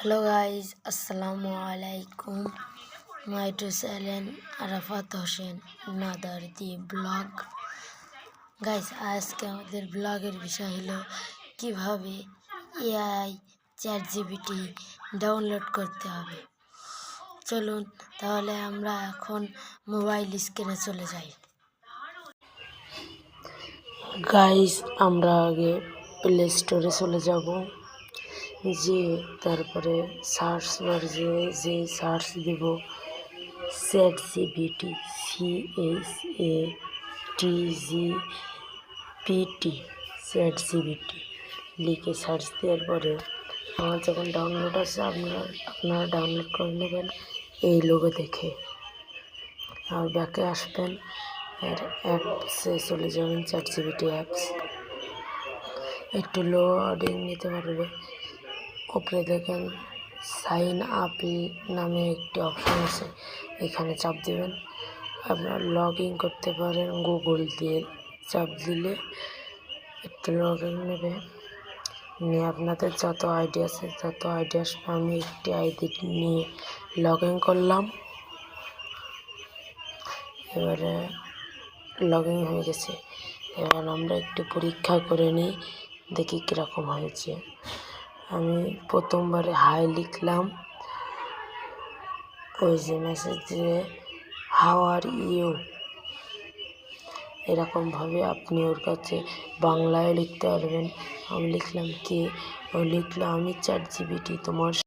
Hello guys, अस्सलामु अलैकुम। My to channel Arafat Hossain নাদার দি ব্লগ। গাইস, আজকে আমাদের ব্লগের বিষয় হলো কিভাবে এআই চ্যাটজিপিটি ডাউনলোড করতে হবে। চলুন তাহলে আমরা এখন মোবাইল স্ক্রিনে চলে যাই। গাইস, আমরা আগে প্লে স্টোরে চলে যাব, যে তারপরে সার্চ বার যে সার্চ দেব চ্যাটজিপিটি, CHATGPT চ্যাটজিপিটি লিখে সার্চ দেওয়ার পরে আমার যখন ডাউনলোড আছে আপনারা ডাউনলোড করে নেবেন এই লোগো দেখে। আর ব্যাকে আসবেন, আর অ্যাপসে চলে যাবেন, চ্যাটজিপিটি অ্যাপস। একটু লোডিং নিতে পারবে। উপরে দেখেন সাইন আপ নামে একটি অপশন আছে, এখানে চাপ দেবেন। আপনারা লগ ইন করতে পারেন গুগল দিয়ে, চাপ দিলে একটু লগ ইন নেবে, নিয়ে আপনাদের যত আইডি আছে তত আইডি আসবে। আমি একটি আইডি নিয়ে লগ ইন করলাম। এবারে লগ ইন হয়ে গেছে। এবার আমরা একটু পরীক্ষা করে নিই, দেখি কীরকম হয়েছে। আমি প্রথমবারে হাই লিখলাম, ওই যে মেসেজ দিয়ে হাউ আর ইউ, এরকমভাবে আপনি ওর কাছে বাংলায় লিখতে পারবেন। আমি লিখলাম কি, ও লিখলো আমি চ্যাটজিপিটি তোমার